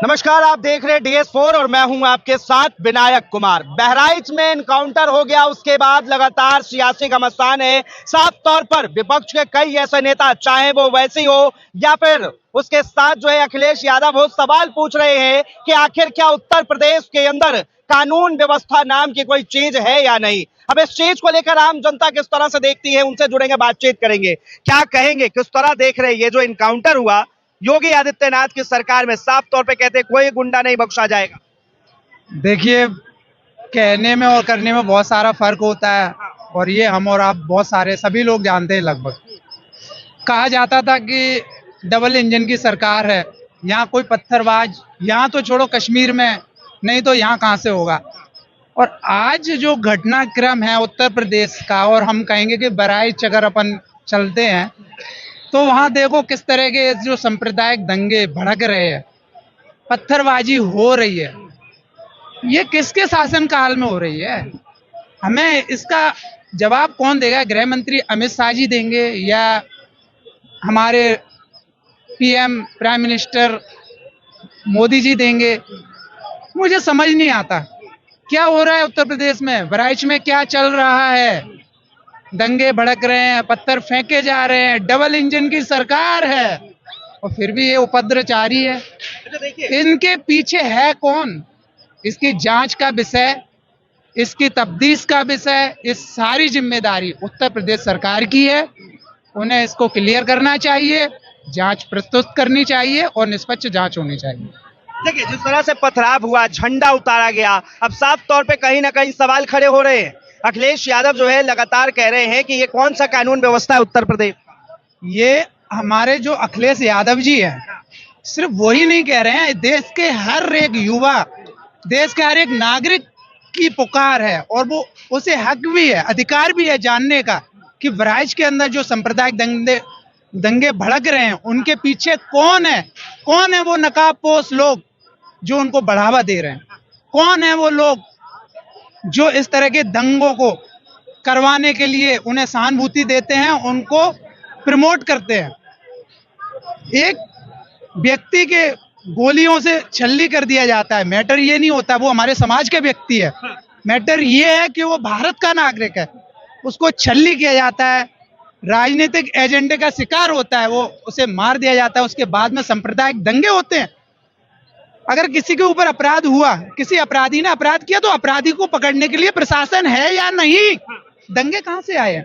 नमस्कार, आप देख रहे हैं DS4 और मैं हूं आपके साथ विनायक कुमार। बहराइच में एनकाउंटर हो गया, उसके बाद लगातार सियासी घमासान है। साफ तौर पर विपक्ष के कई ऐसे नेता, चाहे वो वैसी हो या फिर उसके साथ जो है अखिलेश यादव हो, सवाल पूछ रहे हैं कि आखिर क्या उत्तर प्रदेश के अंदर कानून व्यवस्था नाम की कोई चीज है या नहीं। अब इस चीज को लेकर आम जनता किस तरह से देखती है, उनसे जुड़ेंगे, बातचीत करेंगे। क्या कहेंगे, किस तरह देख रहे हैं ये जो इनकाउंटर हुआ योगी आदित्यनाथ की सरकार में? साफ तौर पे कहते कोई गुंडा नहीं बख्शा जाएगा। देखिए, कहने में और करने में बहुत सारा फर्क होता है और ये हम और आप बहुत सारे सभी लोग जानते हैं। लगभग कहा जाता था कि डबल इंजन की सरकार है, यहाँ कोई पत्थरबाज, यहाँ तो छोड़ो कश्मीर में, नहीं तो यहाँ कहाँ से होगा। और आज जो घटनाक्रम है उत्तर प्रदेश का, और हम कहेंगे कि बहराइच अगर अपन चलते हैं तो वहाँ देखो किस तरह के जो सांप्रदायिक दंगे भड़क रहे हैं, पत्थरबाजी हो रही है। ये किसके शासन काल में हो रही है? हमें इसका जवाब कौन देगा? गृह मंत्री अमित शाह जी देंगे या हमारे PM prime minister Modi ji देंगे? मुझे समझ नहीं आता क्या हो रहा है उत्तर प्रदेश में। बहराइच में क्या चल रहा है? दंगे भड़क रहे हैं, पत्थर फेंके जा रहे हैं, डबल इंजन की सरकार है और फिर भी ये उपद्रव जारी है। इनके पीछे है कौन? इसकी जांच का विषय, इसकी तफ्तीश का विषय, इस सारी जिम्मेदारी उत्तर प्रदेश सरकार की है। उन्हें इसको क्लियर करना चाहिए, जांच प्रस्तुत करनी चाहिए और निष्पक्ष जांच होनी चाहिए। देखिए, जिस तरह से पथराव हुआ, झंडा उतारा गया, अब साफ तौर पे कहीं ना कहीं सवाल खड़े हो रहे हैं। अखिलेश यादव जो है लगातार कह रहे हैं कि ये कौन सा कानून व्यवस्था है उत्तर प्रदेश। ये हमारे जो अखिलेश यादव जी हैं, सिर्फ वही नहीं कह रहे हैं, देश के हर एक युवा, देश के हर एक नागरिक की पुकार है और वो उसे हक भी है, अधिकार भी है जानने का कि बहराइच के अंदर जो सांप्रदायिक दंगे भड़क रहे हैं उनके पीछे कौन है। कौन है वो नकाबपोश लोग जो उनको बढ़ावा दे रहे हैं? कौन है वो लोग जो इस तरह के दंगों को करवाने के लिए उन्हें सहानुभूति देते हैं, उनको प्रमोट करते हैं? एक व्यक्ति के गोलियों से छल्ली कर दिया जाता है, मैटर ये नहीं होता वो हमारे समाज के व्यक्ति है। मैटर ये है कि वो भारत का नागरिक है, उसको छल्ली किया जाता है, राजनीतिक एजेंडे का शिकार होता है, वो उसे मार दिया जाता है। उसके बाद में सांप्रदायिक दंगे होते हैं। अगर किसी के ऊपर अपराध हुआ, किसी अपराधी ने अपराध किया, तो अपराधी को पकड़ने के लिए प्रशासन है या नहीं? दंगे कहां से आए हैं?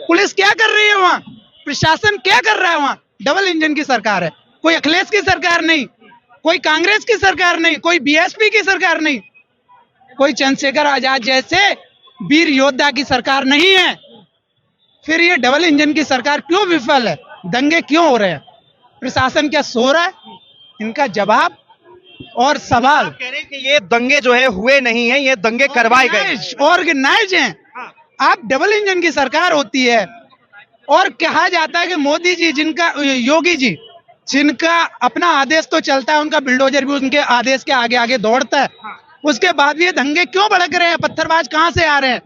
पुलिस क्या कर रही है वहां? प्रशासन क्या कर रहा है वहां? डबल इंजन की सरकार है। कोई अखिलेश की सरकार नहीं, कोई कांग्रेस की सरकार नहीं, कोई बीएसपी की सरकार नहीं, कोई चंद्रशेखर आजाद जैसे वीर योद्धा की सरकार नहीं है। फिर ये डबल इंजन की सरकार क्यों विफल है? दंगे क्यों हो रहे हैं? प्रशासन क्या सो रहा है? इनका जवाब और सवाल। आप कह रहे हैं कि ये दंगे जो है हुए नहीं है, ये दंगे करवाए गए, ऑर्गेनाइज हैं। आप डबल इंजन की सरकार होती है और कहा जाता है कि मोदी जी, जिनका योगी जी, जिनका अपना आदेश तो चलता है, उनका बिल्डोजर भी उनके आदेश के आगे आगे दौड़ता है, उसके बाद भी ये दंगे क्यों भड़क रहे हैं? पत्थरबाज कहां से आ रहे हैं?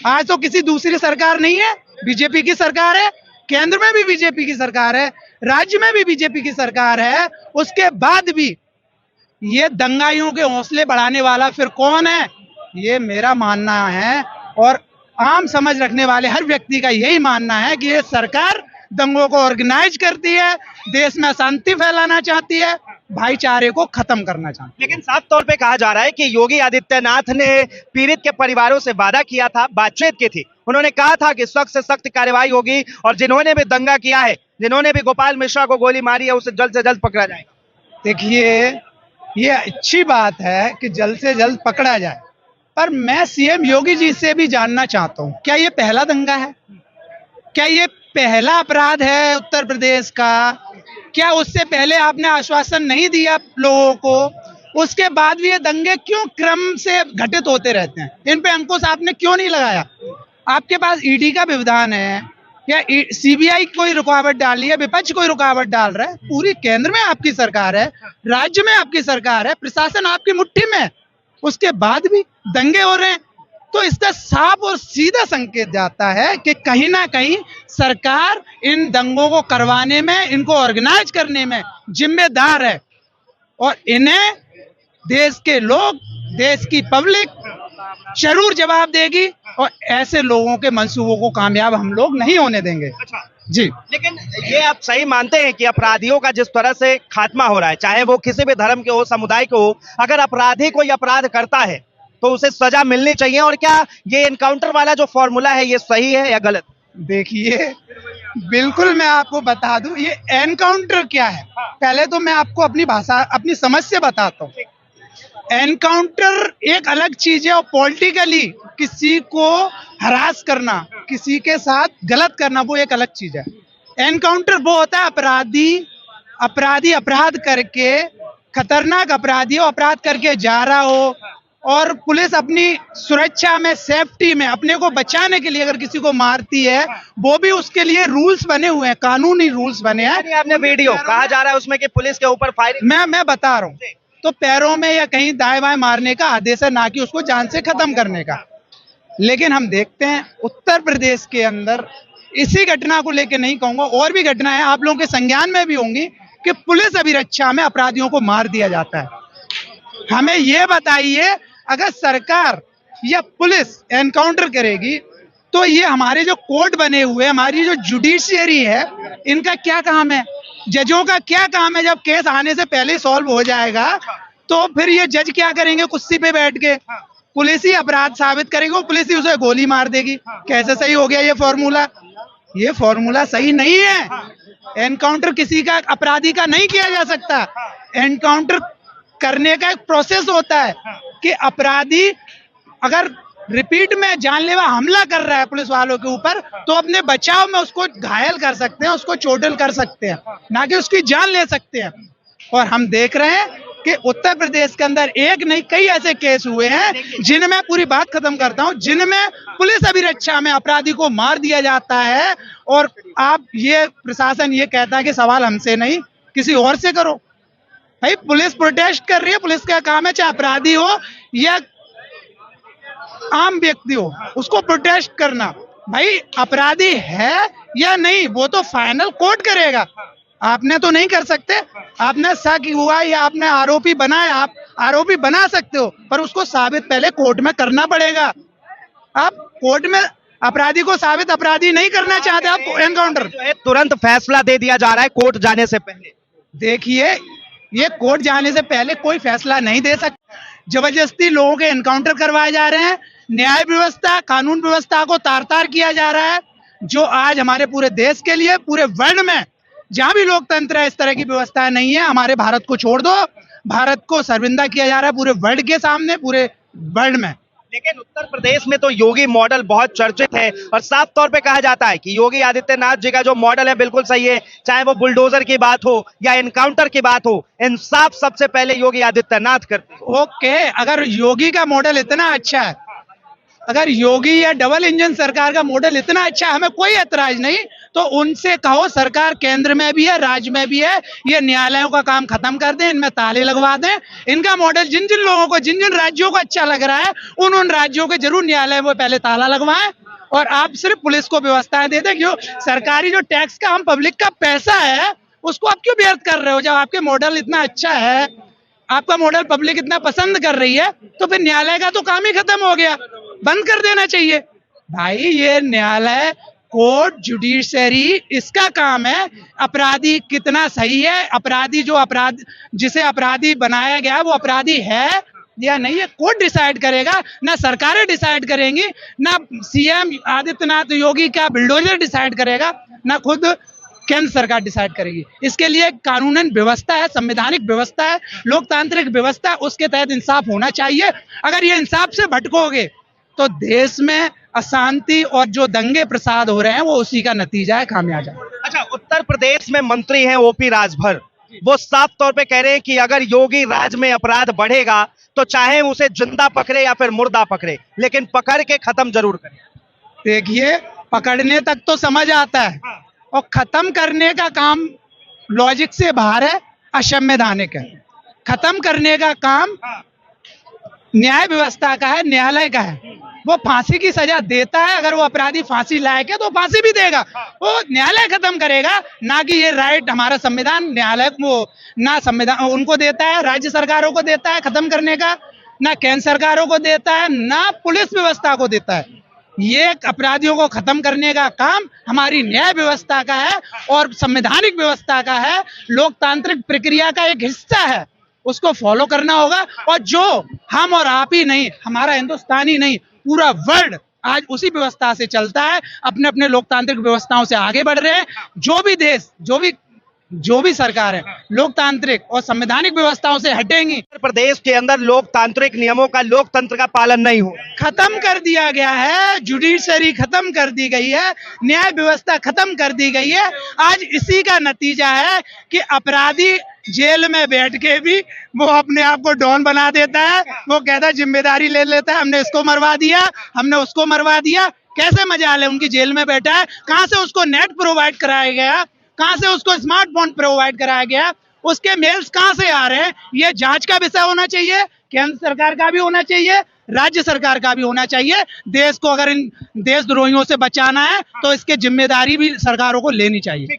आज तो किसी दूसरी सरकार नहीं है, बीजेपी की सरकार है, केंद्र में भी बीजेपी की सरकार है, राज्य में भी बीजेपी की सरकार है। उसके बाद भी ये दंगाइयों के हौसले बढ़ाने वाला फिर कौन है? ये मेरा मानना है और आम समझ रखने वाले हर व्यक्ति का यही मानना है कि ये सरकार दंगों को ऑर्गेनाइज करती है, देश में अशांति फैलाना चाहती है, भाईचारे को खत्म करना चाहती है। लेकिन साफ तौर पे कहा जा रहा है कि योगी आदित्यनाथ ने पीड़ित के परिवारों से वादा किया था, बातचीत की थी, उन्होंने कहा था कि सख्त से सख्त कार्रवाई होगी और जिन्होंने भी दंगा किया है, जिन्होंने भी गोपाल मिश्रा को गोली मारी है, उसे जल्द से जल्द पकड़ा जाएगा। देखिए, ये अच्छी बात है कि जल्द से जल्द पकड़ा जाए, पर मैं सीएम योगी जी से भी जानना चाहता हूं, क्या ये पहला दंगा है? क्या ये पहला अपराध है उत्तर प्रदेश का? क्या उससे पहले आपने आश्वासन नहीं दिया लोगों को? उसके बाद भी ये दंगे क्यों क्रम से घटित होते रहते हैं? इन पे अंकुश आपने क्यों नहीं लगाया? आपके पास ईडी का विधान है या सीबीआई कोई रुकावट डाल रही है, विपक्ष कोई रुकावट डाल रहा है? पूरी केंद्र में आपकी सरकार है, राज्य में आपकी सरकार है, प्रशासन आपकी मुट्ठी में है, उसके बाद भी दंगे हो रहे हैं। तो इसका साफ और सीधा संकेत जाता है कि कहीं ना कहीं सरकार इन दंगों को करवाने में, इनको ऑर्गेनाइज करने में जिम्मेदार है। और इन्हें देश के लोग, देश की पब्लिक जरूर जवाब देगी और ऐसे लोगों के मंसूबों को कामयाब हम लोग नहीं होने देंगे। जी। लेकिन ये आप सही मानते हैं कि अपराधियों का जिस तरह से खात्मा हो रहा है, चाहे वो किसी भी धर्म के हो, समुदाय के हो, अगर अपराधी कोई अपराध करता है तो उसे सजा मिलनी चाहिए, और क्या ये एनकाउंटर वाला जो फॉर्मूला है ये सही है या गलत? देखिए, बिल्कुल मैं आपको बता दूं, ये एनकाउंटर क्या है। पहले तो मैं आपको अपनी भाषा, अपनी समझ से बताता हूँ। एनकाउंटर एक अलग चीज है और पॉलिटिकली किसी को हरास करना, किसी के साथ गलत करना, वो एक अलग चीज है। एनकाउंटर वो होता है अपराधी अपराध करके, खतरनाक अपराधी हो, अपराध करके जा रहा हो और पुलिस अपनी सुरक्षा में, सेफ्टी में, अपने को बचाने के लिए अगर किसी को मारती है, वो भी उसके लिए रूल्स बने हुए हैं, कानूनी रूल्स बने हैं। आपने वीडियो कहा जा रहा है उसमें कि पुलिस के ऊपर फायरिंग, मैं बता रहा हूँ, तो पैरों में या कहीं दाएं बाएं मारने का आदेश है, ना कि उसको जान से खत्म करने का। लेकिन हम देखते हैं उत्तर प्रदेश के अंदर, इसी घटना को लेकर नहीं कहूंगा, और भी घटनाएं आप लोगों के संज्ञान में भी होंगी कि पुलिस अभिरक्षा में अपराधियों को मार दिया जाता है। हमें यह बताइए, अगर सरकार या पुलिस एनकाउंटर करेगी तो ये हमारे जो कोर्ट बने हुए, हमारी जो जुडिशियरी है, इनका क्या काम है? जजों का क्या काम है? जब केस आने से पहले सॉल्व हो जाएगा तो फिर ये जज क्या करेंगे? कुर्सी पे बैठ के पुलिस ही अपराध साबित करेगी और पुलिस ही उसे गोली मार देगी। कैसे सही हो गया ये फॉर्मूला? ये फॉर्मूला सही नहीं है। एनकाउंटर किसी का, अपराधी का नहीं किया जा सकता। एनकाउंटर करने का एक प्रोसेस होता है कि अपराधी अगर रिपीट में जानलेवा हमला कर रहा है पुलिस वालों के ऊपर, तो अपने बचाव में उसको घायल कर सकते हैं, उसको चोटिल कर सकते हैं, ना कि उसकी जान ले सकते हैं। और हम देख रहे हैं कि उत्तर प्रदेश के अंदर एक नहीं कई ऐसे केस हुए हैं जिनमें, पूरी बात खत्म करता हूं, जिनमें पुलिस अभिरक्षा में अपराधी को मार दिया जाता है। और आप ये प्रशासन ये कहता है कि सवाल हमसे नहीं, किसी और से करो। भाई, पुलिस प्रोटेस्ट कर रही है, पुलिस का काम है, चाहे अपराधी हो या आम व्यक्ति हो, उसको प्रोटेस्ट करना। भाई, अपराधी है या नहीं वो तो फाइनल कोर्ट करेगा, आपने तो नहीं कर सकते। आपने शक हुआ या आपने आरोपी बनाया, आप आरोपी बना सकते हो, पर उसको साबित पहले कोर्ट में करना पड़ेगा। आप कोर्ट में अपराधी को साबित अपराधी नहीं करना चाहते, आप एनकाउंटर तुरंत फैसला दे दिया जा रहा है कोर्ट जाने से पहले। देखिए, ये कोर्ट जाने से पहले कोई फैसला नहीं दे सकता। जबरदस्ती लोगों के एनकाउंटर करवाए जा रहे हैं, न्याय व्यवस्था, कानून व्यवस्था को तार तार किया जा रहा है, जो आज हमारे पूरे देश के लिए, पूरे वर्ल्ड में जहां भी लोकतंत्र है, इस तरह की व्यवस्था नहीं है। हमारे भारत को छोड़ दो, भारत को शर्मिंदा किया जा रहा है पूरे वर्ल्ड के सामने, पूरे वर्ल्ड में। लेकिन उत्तर प्रदेश में तो योगी मॉडल बहुत चर्चित है और साफ तौर पे कहा जाता है कि योगी आदित्यनाथ जी का जो मॉडल है बिल्कुल सही है। चाहे वो बुलडोजर की बात हो या एनकाउंटर की बात हो, इंसाफ सबसे पहले योगी आदित्यनाथ करते हैं। ओके, अगर योगी का मॉडल इतना अच्छा है, अगर योगी या डबल इंजन सरकार का मॉडल इतना अच्छा है, हमें कोई ऐतराज नहीं, तो उनसे कहो सरकार केंद्र में भी है, राज्य में भी है, ये न्यायालयों का काम खत्म कर दें, इनमें ताले लगवा दें। इनका मॉडल जिन जिन लोगों को, जिन जिन राज्यों को अच्छा लग रहा है, उन राज्यों के जरूर न्यायालय में पहले ताला लगवाएं और आप सिर्फ पुलिस को व्यवस्थाएं दे दें। क्यों? सरकारी जो टैक्स का, हम पब्लिक का पैसा है, उसको आप क्यों व्यर्थ कर रहे हो? जब आपके मॉडल इतना अच्छा है, आपका मॉडल पब्लिक इतना पसंद कर रही है, तो फिर न्यायालय का तो काम ही खत्म हो गया, बंद कर देना चाहिए। भाई, ये न्यायालय, कोर्ट, जुडिशरी, इसका काम है अपराधी कितना सही है, अपराधी जो अपराध, जिसे अपराधी बनाया गया वो अपराधी है या नहीं, है कोर्ट डिसाइड करेगा, ना सरकारें डिसाइड करेंगी, ना सीएम आदित्यनाथ योगी का बुलडोजर डिसाइड करेगा, ना खुद केंद्र सरकार डिसाइड करेगी। इसके लिए कानूनन व्यवस्था है, संवैधानिक व्यवस्था है, लोकतांत्रिक व्यवस्था, उसके तहत इंसाफ होना चाहिए। अगर ये इंसाफ से भटकोगे तो देश में अशांति और जो दंगे प्रसाद हो रहे हैं वो उसी का नतीजा है, खामियाजा। अच्छा, उत्तर प्रदेश में मंत्री हैं ओपी राजभर, वो साफ तौर पे कह रहे हैं कि अगर योगी राज में अपराध बढ़ेगा तो चाहे उसे जिंदा पकड़े या फिर मुर्दा पकड़े, लेकिन पकड़ के खत्म जरूर करें। देखिए, पकड़ने तक तो समझ आता है और खत्म करने का काम लॉजिक से बाहर है, असंवैधानिक है। खत्म करने का काम न्याय व्यवस्था का है, न्यायालय का है। वो फांसी की सजा देता है। अगर वो अपराधी फांसी लायक है तो फांसी भी देगा, वो न्यायालय खत्म करेगा, ना कि ये राइट हमारा संविधान न्यायालय वो ना संविधान उनको देता है, राज्य सरकारों को देता है खत्म करने का, ना केंद्र सरकारों को देता है, ना पुलिस व्यवस्था को देता है। ये अपराधियों को खत्म करने का काम हमारी न्याय व्यवस्था का है और संवैधानिक व्यवस्था का है, लोकतांत्रिक प्रक्रिया का एक हिस्सा है, उसको फॉलो करना होगा। और जो हम और आप ही नहीं, हमारा हिंदुस्तान ही नहीं, पूरा वर्ल्ड आज उसी व्यवस्था से चलता है, अपने अपने लोकतांत्रिक व्यवस्थाओं से आगे बढ़ रहे हैं। जो भी देश, जो भी सरकार है लोकतांत्रिक और संवैधानिक व्यवस्थाओं से हटेंगी। उत्तर प्रदेश के अंदर लोकतांत्रिक नियमों का, लोकतंत्र का पालन नहीं हो, खत्म कर दिया गया है, जुडिशरी खत्म कर दी गई है, न्याय व्यवस्था खत्म कर दी गई है। आज इसी का नतीजा है कि अपराधी जेल में बैठ के भी वो अपने आप को डॉन बना देता है, वो कहता है जिम्मेदारी ले लेता है, हमने इसको मरवा दिया, हमने उसको मरवा दिया। कैसे मजाल है, उनकी जेल में बैठा है, कहां से उसको नेट प्रोवाइड कराया गया, कहां से उसको स्मार्टफोन प्रोवाइड कराया गया, उसके मेल्स कहां से आ रहे हैं, ये जांच का विषय होना चाहिए। केंद्र सरकार का भी होना चाहिए, राज्य सरकार का भी होना चाहिए। देश को अगर इन देशद्रोहियों से बचाना है तो इसकी जिम्मेदारी भी सरकारों को लेनी चाहिए।